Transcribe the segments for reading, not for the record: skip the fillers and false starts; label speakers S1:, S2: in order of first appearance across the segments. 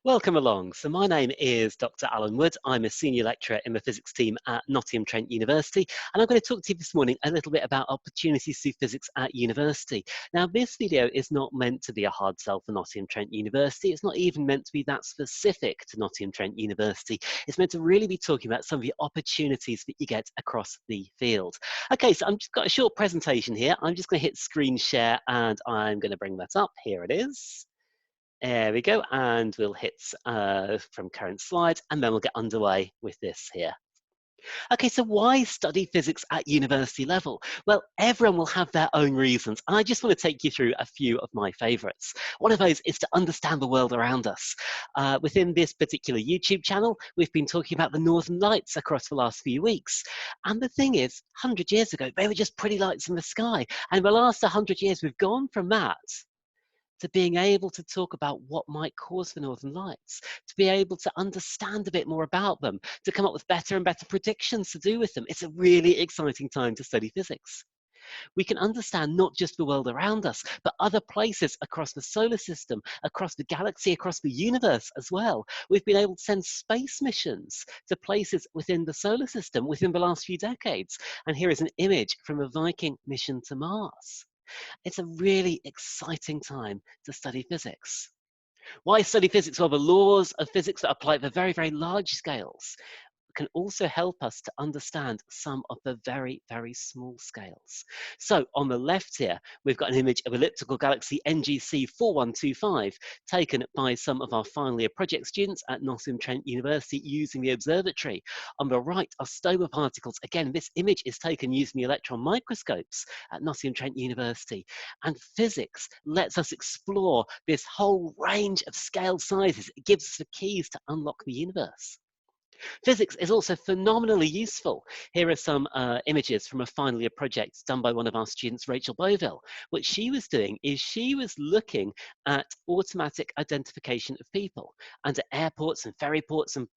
S1: Welcome along. So my name is Dr. Alan Wood. I'm a senior lecturer in the physics team at Nottingham Trent University, and I'm going to talk to you this morning a little bit about opportunities to do physics at university. Now, this video is not meant to be a hard sell for Nottingham Trent University. It's not even meant to be that specific to Nottingham Trent University. It's meant to really be talking about some of the opportunities that you get across the field. Okay, so I've just got a short presentation here. I'm just going to hit screen share, and I'm going to bring that up. Here it is. There we go, and we'll hit from current slide, and then we'll get underway with this here. Okay, so why study physics at university level? Well, everyone will have their own reasons, and I just want to take you through a few of my favourites. One of those is to understand the world around us. Within this particular YouTube channel, we've been talking about the Northern Lights across the last few weeks. And the thing is, 100 years ago, they were just pretty lights in the sky. And in the last 100 years, we've gone from that to being able to talk about what might cause the Northern Lights, to be able to understand a bit more about them, to come up with better and better predictions to do with them. It's a really exciting time to study physics. We can understand not just the world around us, but other places across the solar system, across the galaxy, across the universe as well. We've been able to send space missions to places within the solar system within the last few decades. And here is an image from a Viking mission to Mars. It's a really exciting time to study physics. Why study physics? Well, the laws of physics that apply at the very, very large scales can also help us to understand some of the very, very small scales. So on the left here, we've got an image of elliptical galaxy NGC 4125 taken by some of our final year project students at Nottingham Trent University using the observatory. On the right are STOMA particles. Again, this image is taken using the electron microscopes at Nottingham Trent University. And physics lets us explore this whole range of scale sizes. It gives us the keys to unlock the universe. Physics is also phenomenally useful. Here are some images from a final year project done by one of our students, Rachel Boville. What she was doing is she was looking at automatic identification of people. And at airports and ferry ports and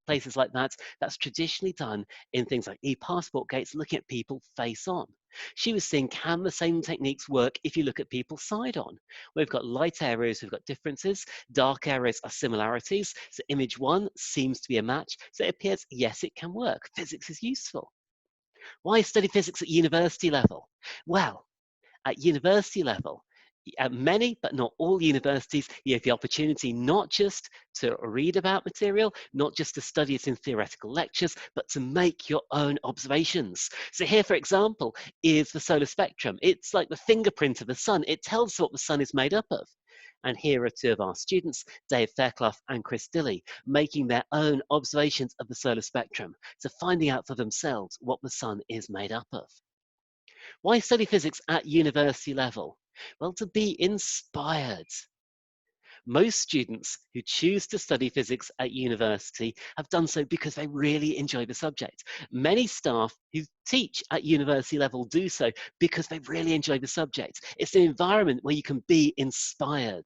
S1: places like that, that's traditionally done in things like e-passport gates, looking at people face on. She was seeing, can the same techniques work if you look at people side on? We've got light areas, we've got differences. Dark areas are similarities. So image one seems to be a match. So it appears, yes, it can work. Physics is useful. Why study physics at university level? Well, at university level, at many, but not all universities, you have the opportunity not just to read about material, not just to study it in theoretical lectures, but to make your own observations. So here, for example, is the solar spectrum. It's like the fingerprint of the sun. It tells us what the sun is made up of. And here are two of our students, Dave Fairclough and Chris Dilley, making their own observations of the solar spectrum, so finding out for themselves what the sun is made up of. Why study physics at university level? Well, to be inspired. Most students who choose to study physics at university have done so because they really enjoy the subject. Many staff who teach at university level do so because they really enjoy the subject. It's an environment where you can be inspired.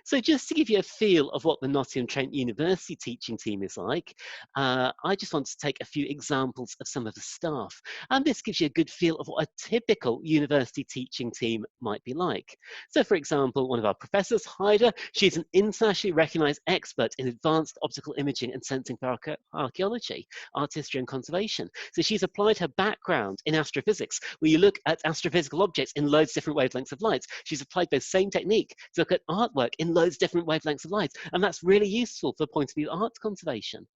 S1: So just to give you a feel of what the Nottingham Trent University teaching team is like, I just want to take a few examples of some of the staff. And this gives you a good feel of what a typical university teaching team might be like. So for example, one of our professors, Haida, she's an internationally recognized expert in advanced optical imaging and sensing for archaeology, art history and conservation. So she's applied her background in astrophysics, where you look at astrophysical objects in loads of different wavelengths of light. She's applied those same technique to look at artwork in loads of different wavelengths of light. And that's really useful for the point of view of art conservation.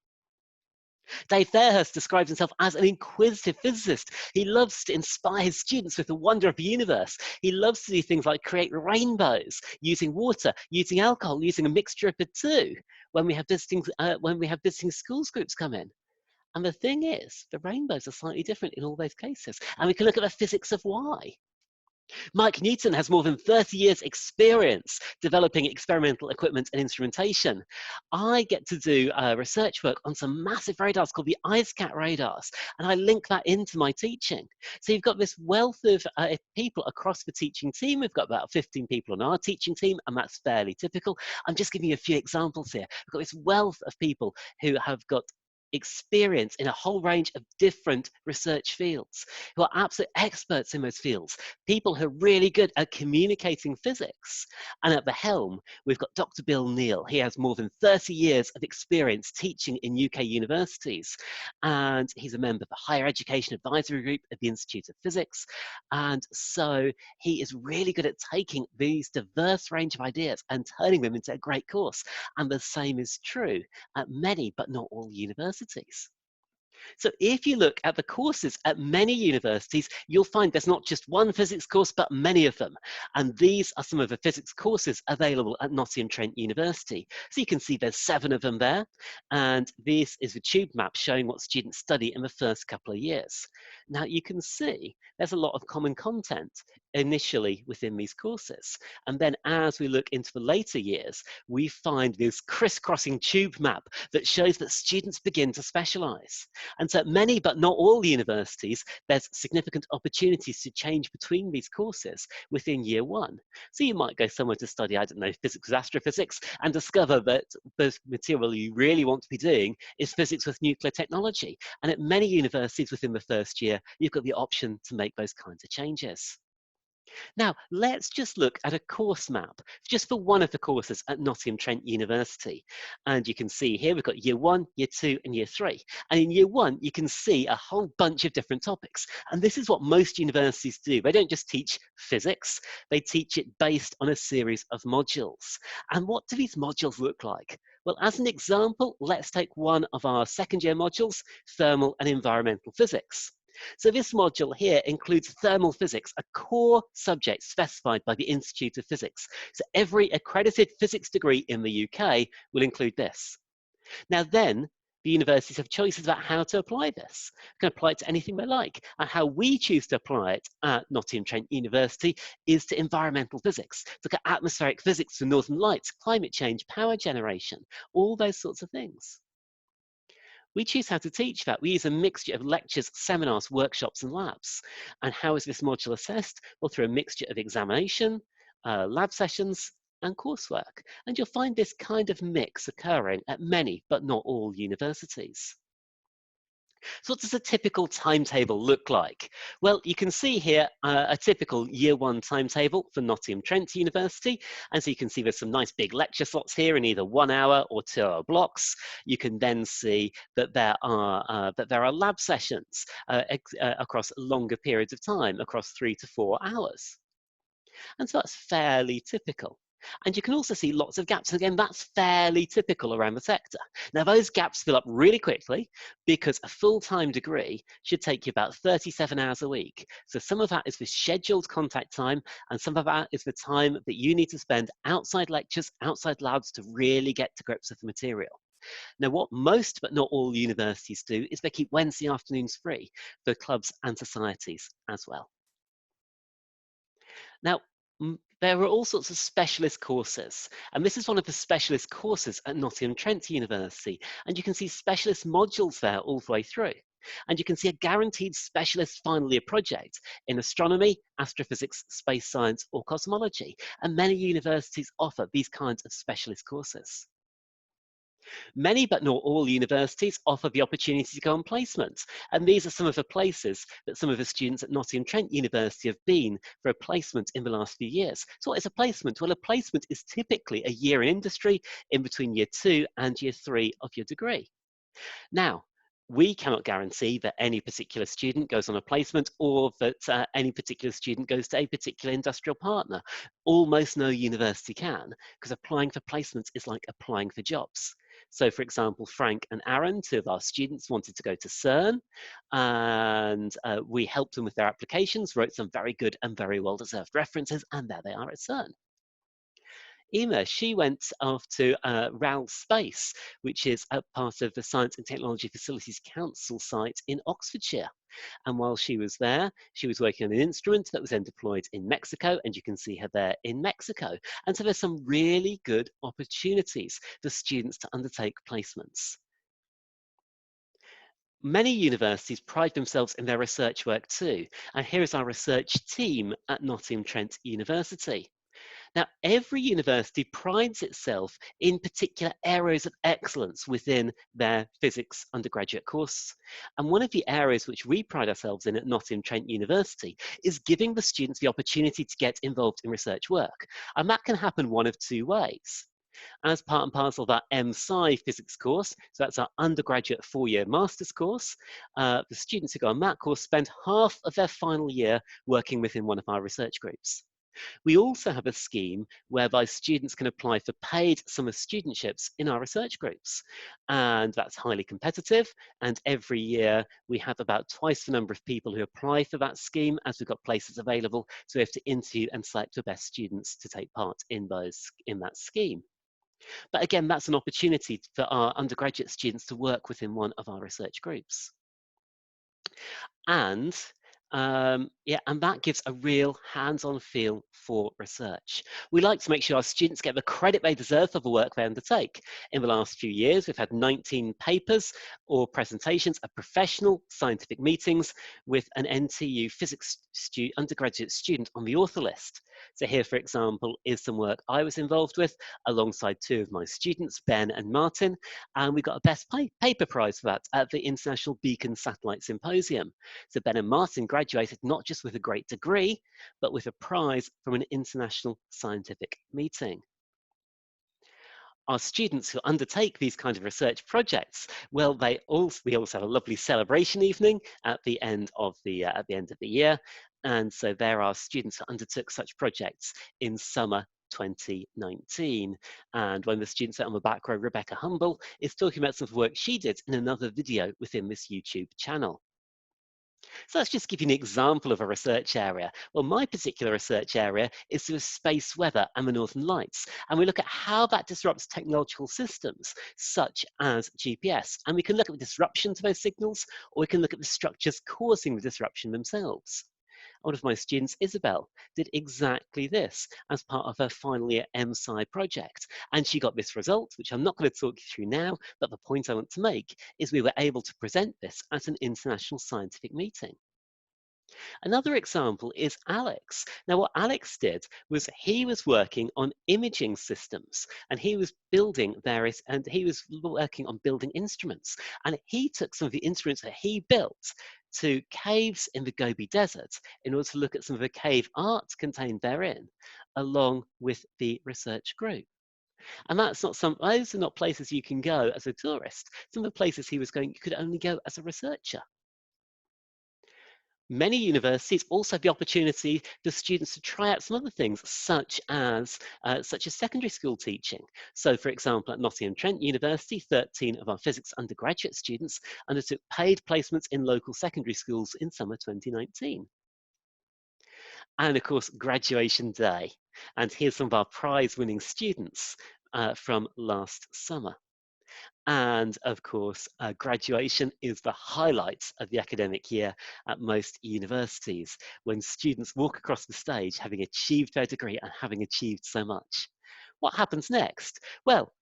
S1: Dave Fairhurst describes himself as an inquisitive physicist. He loves to inspire his students with the wonder of the universe. He loves to do things like create rainbows using water, using alcohol, using a mixture of the two when we have visiting schools groups come in. And the thing is, the rainbows are slightly different in all those cases. And we can look at the physics of why. Mike Newton has more than 30 years experience developing experimental equipment and instrumentation. I get to do research work on some massive radars called the IceCat radars, and I link that into my teaching. So you've got this wealth of people across the teaching team. We've got about 15 people on our teaching team, and that's fairly typical. I'm just giving you a few examples here. We've got this wealth of people who have got experience in a whole range of different research fields, who are absolute experts in those fields, people who are really good at communicating physics. And at the helm, we've got Dr. Bill Neal. He has more than 30 years of experience teaching in UK universities, and he's a member of the Higher Education Advisory Group at the Institute of Physics. And so he is really good at taking these diverse range of ideas and turning them into a great course. And the same is true at many, but not all universities. So if you look at the courses at many universities, you'll find there's not just one physics course, but many of them. And these are some of the physics courses available at Nottingham Trent University. So you can see there's 7 of them there. And this is the tube map showing what students study in the first couple of years. Now you can see there's a lot of common content initially within these courses. And then as we look into the later years, we find this crisscrossing tube map that shows that students begin to specialize. And so at many, but not all universities, there's significant opportunities to change between these courses within year 1. So you might go somewhere to study, I don't know, physics with astrophysics, and discover that the material you really want to be doing is physics with nuclear technology. And at many universities within the first year, you've got the option to make those kinds of changes. Now, let's just look at a course map just for one of the courses at Nottingham Trent University. And you can see here we've got year 1, year 2, and year 3. And in year 1, you can see a whole bunch of different topics. And this is what most universities do. They don't just teach physics, they teach it based on a series of modules. And what do these modules look like? Well, as an example, let's take one of our second year modules, thermal and environmental physics. So this module here includes thermal physics, a core subject specified by the Institute of Physics. So every accredited physics degree in the UK will include this. Now then, the universities have choices about how to apply this. They can apply it to anything they like. And how we choose to apply it at Nottingham Trent University is to environmental physics. To look at atmospheric physics for northern lights, climate change, power generation, all those sorts of things. We choose how to teach that. We use a mixture of lectures, seminars, workshops, and labs. And how is this module assessed? Well, through a mixture of examination, lab sessions, and coursework. And you'll find this kind of mix occurring at many, but not all universities. So what does a typical timetable look like? Well, you can see here a typical year 1 timetable for Nottingham Trent University. And so you can see there's some nice big lecture slots here in either 1 hour or 2 hour blocks. You can then see that there are lab sessions across longer periods of time, across 3 to 4 hours. And so that's fairly typical. And you can also see lots of gaps. Again, that's fairly typical around the sector. Now, those gaps fill up really quickly because a full-time degree should take you about 37 hours a week. So some of that is for scheduled contact time, and some of that is the time that you need to spend outside lectures, outside labs to really get to grips with the material. Now, what most but not all universities do is they keep Wednesday afternoons free for clubs and societies as well. Now, there are all sorts of specialist courses, and this is one of the specialist courses at Nottingham Trent University, and you can see specialist modules there all the way through. And you can see a guaranteed specialist final year project in astronomy, astrophysics, space science, or cosmology, and many universities offer these kinds of specialist courses. Many, but not all universities offer the opportunity to go on placements. And these are some of the places that some of the students at Nottingham Trent University have been for a placement in the last few years. So what is a placement? Well, a placement is typically a year in industry in between year 2 and year 3 of your degree. Now, we cannot guarantee that any particular student goes on a placement or that any particular student goes to a particular industrial partner. Almost no university can, because applying for placements is like applying for jobs. So for example, Frank and Aaron, 2 of our students, wanted to go to CERN, and we helped them with their applications, wrote some very good and very well-deserved references, and there they are at CERN. Emma, she went off to RAL Space, which is a part of the Science and Technology Facilities Council site in Oxfordshire. And while she was there, she was working on an instrument that was then deployed in Mexico, and you can see her there in Mexico. And so there's some really good opportunities for students to undertake placements. Many universities pride themselves in their research work too. And here is our research team at Nottingham Trent University. Now, every university prides itself in particular areas of excellence within their physics undergraduate course. And one of the areas which we pride ourselves in at Nottingham Trent University is giving the students the opportunity to get involved in research work. And that can happen one of two ways. As part and parcel of our MSci physics course, so that's our undergraduate 4-year master's course, the students who go on that course spend half of their final year working within one of our research groups. We also have a scheme whereby students can apply for paid summer studentships in our research groups. And that's highly competitive. And every year we have about twice the number of people who apply for that scheme as we've got places available. So we have to interview and select the best students to take part in that scheme. But again, that's an opportunity for our undergraduate students to work within one of our research groups. And and that gives a real hands-on feel for research. We like to make sure our students get the credit they deserve for the work they undertake. In the last few years, we've had 19 papers or presentations at professional scientific meetings with an NTU physics undergraduate student on the author list. So here, for example, is some work I was involved with alongside two of my students, Ben and Martin, and we got a Best Paper Prize for that at the International Beacon Satellite Symposium. So Ben and Martin graduated not just with a great degree, but with a prize from an international scientific meeting. Our students who undertake these kinds of research projects, well, we also have a lovely celebration evening at the end of the year, and so there are students who undertook such projects in summer 2019. And when the students are on the back row, Rebecca Humble is talking about some of the work she did in another video within this YouTube channel. So let's just give you an example of a research area. Well, my particular research area is to do with space weather and the Northern Lights. And we look at how that disrupts technological systems, such as GPS. And we can look at the disruption to those signals, or we can look at the structures causing the disruption themselves. One of my students, Isabel, did exactly this as part of her final year MSci project. And she got this result, which I'm not going to talk you through now, but the point I want to make is we were able to present this at an international scientific meeting. Another example is Alex. Now, what Alex did was he was working on imaging systems and he was working on building instruments. And he took some of the instruments that he built to caves in the Gobi Desert in order to look at some of the cave art contained therein, along with the research group. And those are not places you can go as a tourist. Some of the places he was going, you could only go as a researcher. Many universities also have the opportunity for students to try out some other things, such as secondary school teaching. So, for example, at Nottingham Trent University, 13 of our physics undergraduate students undertook paid placements in local secondary schools in summer 2019. And of course, graduation day. And here's some of our prize-winning students from last summer. And of course, graduation is the highlight of the academic year at most universities, when students walk across the stage having achieved their degree and having achieved so much. What happens next? Well,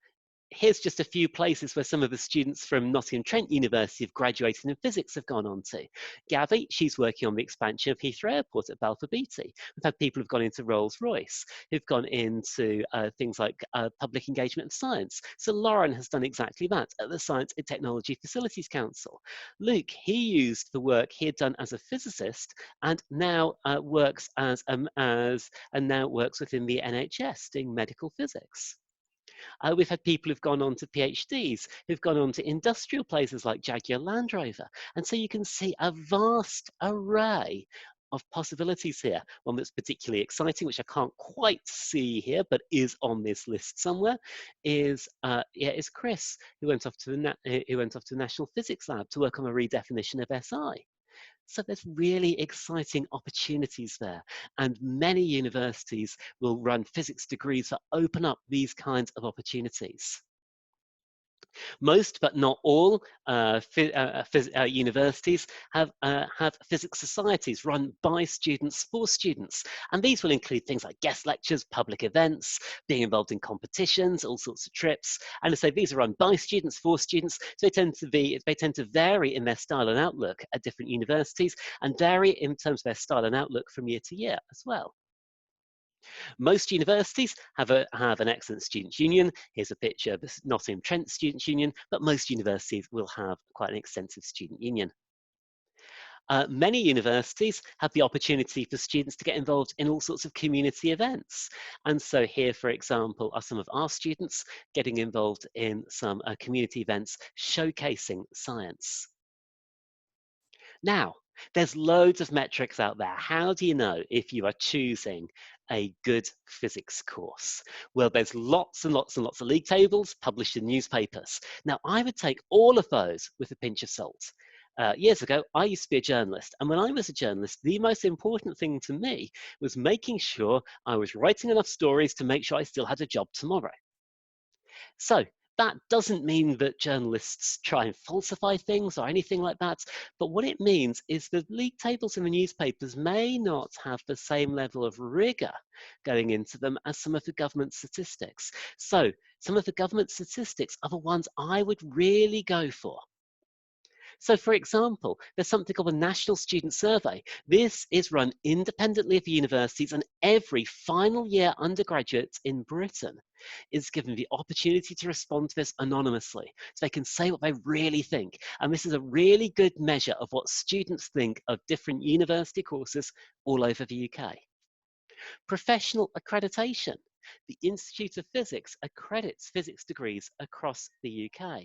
S1: here's just a few places where some of the students from Nottingham Trent University have graduated in physics have gone on to. Gavi, she's working on the expansion of Heathrow Airport at Balfour Beatty. We've had people who've gone into Rolls-Royce, who've gone into things like public engagement and science. So Lauren has done exactly that at the Science and Technology Facilities Council. Luke, he used the work he had done as a physicist and now works within the NHS doing medical physics. We've had people who've gone on to PhDs, who've gone on to industrial places like Jaguar Land Rover. And so you can see a vast array of possibilities here. One that's particularly exciting, which I can't quite see here, but is on this list somewhere, is Chris, who went off to the National Physics Lab to work on a redefinition of SI. So there's really exciting opportunities there. And many universities will run physics degrees that open up these kinds of opportunities. Most, but not all, universities have physics societies run by students for students. And these will include things like guest lectures, public events, being involved in competitions, all sorts of trips. And so these are run by students for students. So they tend to vary in their style and outlook at different universities and vary in terms of their style and outlook from year to year as well. Most universities have an excellent students' union. Here's a picture of the Nottingham Trent Students' Union, but most universities will have quite an extensive student union. Many universities have the opportunity for students to get involved in all sorts of community events. And so here, for example, are some of our students getting involved in some community events showcasing science. Now, there's loads of metrics out there. How do you know if you are choosing a good physics course? Well, there's lots and lots and lots of league tables published in newspapers. Now, I would take all of those with a pinch of salt. Years ago, I used to be a journalist, and when I was a journalist, the most important thing to me was making sure I was writing enough stories to make sure I still had a job tomorrow. So that doesn't mean that journalists try and falsify things or anything like that. But what it means is the league tables in the newspapers may not have the same level of rigor going into them as some of the government statistics. So some of the government statistics are the ones I would really go for. So, for example, there's something called a National Student Survey. This is run independently of universities, and every final year undergraduate in Britain is given the opportunity to respond to this anonymously. So they can say what they really think. And this is a really good measure of what students think of different university courses all over the UK. Professional accreditation. The Institute of Physics accredits physics degrees across the UK.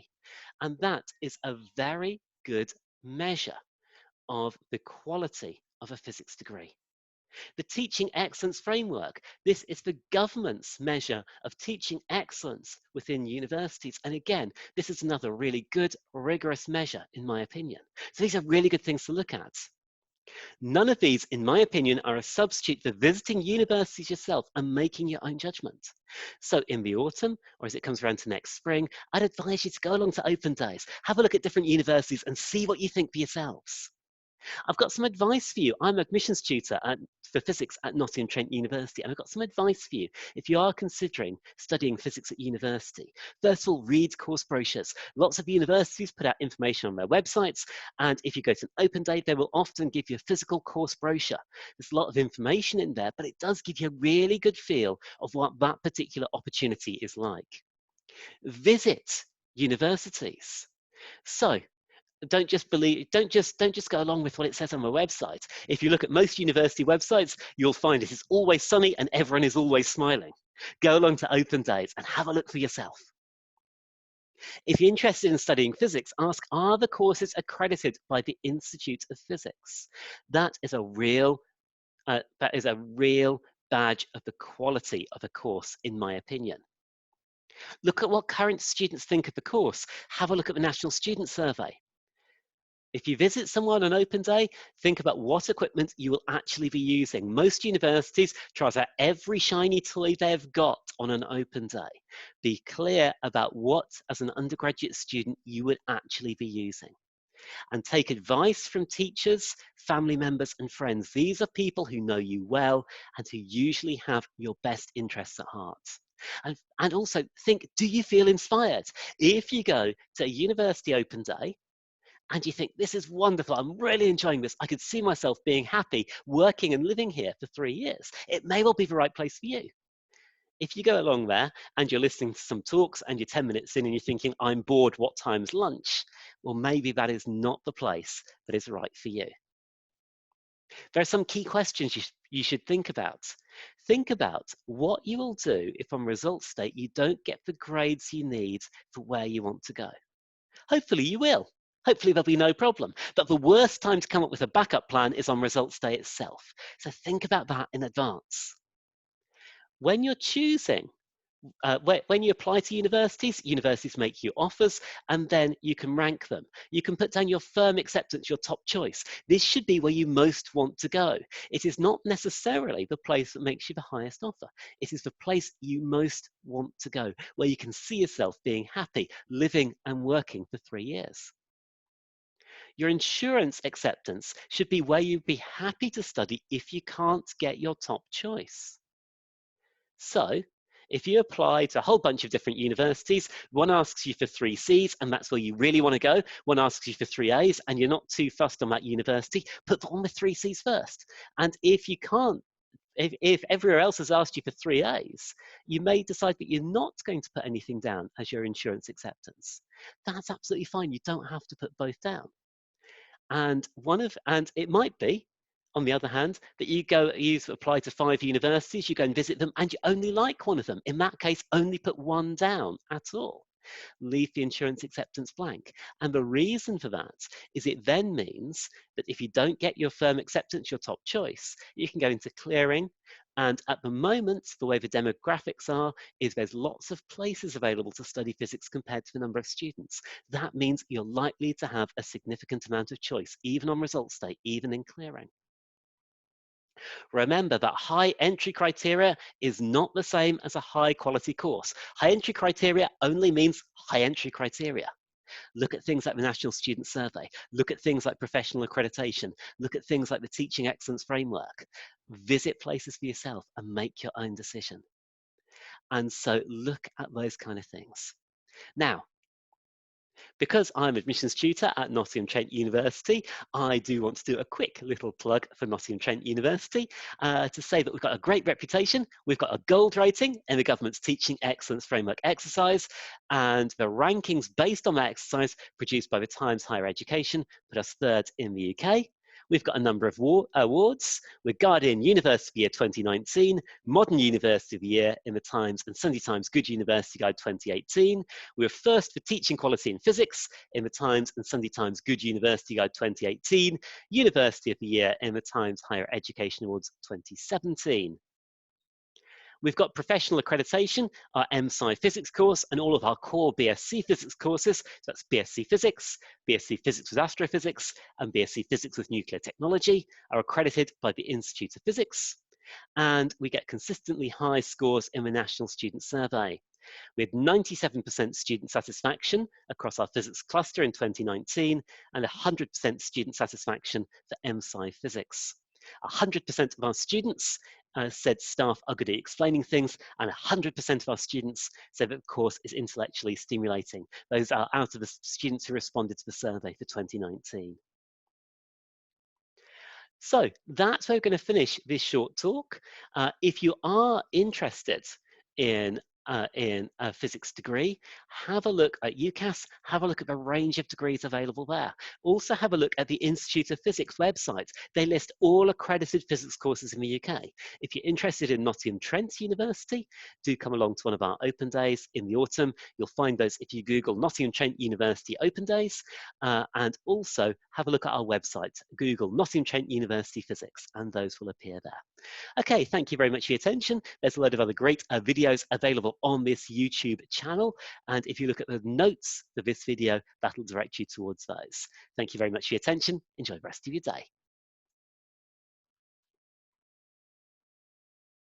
S1: And that is a very good measure of the quality of a physics degree. The Teaching Excellence Framework. This is the government's measure of teaching excellence within universities. And again, this is another really good, rigorous measure, in my opinion. So these are really good things to look at. None of these, in my opinion, are a substitute for visiting universities yourself and making your own judgment. So in the autumn, or as it comes around to next spring, I'd advise you to go along to open days, have a look at different universities and see what you think for yourselves. I've got some advice for you. I'm an admissions tutor for physics at Nottingham Trent University, and I've got some advice for you if you are considering studying physics at university. First of all, read course brochures. Lots of universities put out information on their websites, and if you go to an open day, they will often give you a physical course brochure. There's a lot of information in there, but it does give you a really good feel of what that particular opportunity is like. Visit universities. So don't just go along with what it says on the website. If you look at most university websites, you'll find it is always sunny and everyone is always smiling. Go along to open days and have a look for yourself. If you're interested in studying physics, ask, are the courses accredited by the Institute of Physics? That is a real badge of the quality of a course, in my opinion. Look at what current students think of the course. Have a look at the National Student Survey. If you visit someone on open day, think about what equipment you will actually be using. Most universities try out every shiny toy they've got on an open day. Be clear about what, as an undergraduate student, you would actually be using. And take advice from teachers, family members, and friends. These are people who know you well and who usually have your best interests at heart. And also think, do you feel inspired? If you go to a university open day, and you think, this is wonderful, I'm really enjoying this, I could see myself being happy, working and living here for 3 years, it may well be the right place for you. If you go along there and you're listening to some talks and you're 10 minutes in and you're thinking, I'm bored, what time's lunch? Well, maybe that is not the place that is right for you. There are some key questions you should think about. Think about what you will do if on results day you don't get the grades you need for where you want to go. Hopefully you will. Hopefully there'll be no problem. But the worst time to come up with a backup plan is on results day itself. So think about that in advance. When you're choosing, when you apply to universities, universities make you offers and then you can rank them. You can put down your firm acceptance, your top choice. This should be where you most want to go. It is not necessarily the place that makes you the highest offer. It is the place you most want to go, where you can see yourself being happy, living and working for 3 years. Your insurance acceptance should be where you'd be happy to study if you can't get your top choice. So, if you apply to a whole bunch of different universities, one asks you for 3 Cs and that's where you really want to go. One asks you for 3 As and you're not too fussed on that university, put the one with 3 Cs first. And if you can't if everywhere else has asked you for 3As, you may decide that you're not going to put anything down as your insurance acceptance. That's absolutely fine. You don't have to put both down. And it might be, on the other hand, that you apply to 5 universities, you go and visit them, and you only like one of them. In that case, only put one down at all. Leave the insurance acceptance blank. And the reason for that is it then means that if you don't get your firm acceptance, your top choice, you can go into clearing. And at the moment, the way the demographics are, is there's lots of places available to study physics compared to the number of students. That means you're likely to have a significant amount of choice, even on results day, even in clearing. Remember that high entry criteria is not the same as a high quality course. High entry criteria only means high entry criteria. Look at things like the National Student Survey. Look at things like professional accreditation. Look at things like the Teaching Excellence Framework. Visit places for yourself and make your own decision. And so look at those kind of things. Now, because I'm admissions tutor at Nottingham Trent University, I do want to do a quick little plug for Nottingham Trent University to say that we've got a great reputation. We've got a gold rating in the government's Teaching Excellence Framework exercise, and the rankings based on that exercise produced by the Times Higher Education put us 3rd in the UK. We've got a number of awards. We're Guardian University of the Year 2019, Modern University of the Year in the Times and Sunday Times Good University Guide 2018. We were first for teaching quality in physics in the Times and Sunday Times Good University Guide 2018, University of the Year in the Times Higher Education Awards 2017. We've got professional accreditation, our MSci physics course, and all of our core BSc physics courses. So that's BSc Physics, BSc Physics with Astrophysics, and BSc Physics with Nuclear Technology are accredited by the Institute of Physics. And we get consistently high scores in the National Student Survey. We had 97% student satisfaction across our physics cluster in 2019 and 100% student satisfaction for MSci Physics. 100% of our students said staff are good at explaining things, and 100% of our students said that the course is intellectually stimulating. Those are out of the students who responded to the survey for 2019. So that's where we're going to finish this short talk. If you are interested in a physics degree, have a look at UCAS, have a look at the range of degrees available there. Also have a look at the Institute of Physics website. They list all accredited physics courses in the UK. If you're interested in Nottingham Trent University, do come along to one of our open days in the autumn. You'll find those if you Google Nottingham Trent University open days, and also have a look at our website. Google Nottingham Trent University Physics, and those will appear there. Okay, thank you very much for your attention. There's a load of other great videos available on this YouTube channel. And if you look at the notes of this video, that'll direct you towards those. Thank you very much for your attention. Enjoy the rest of your day.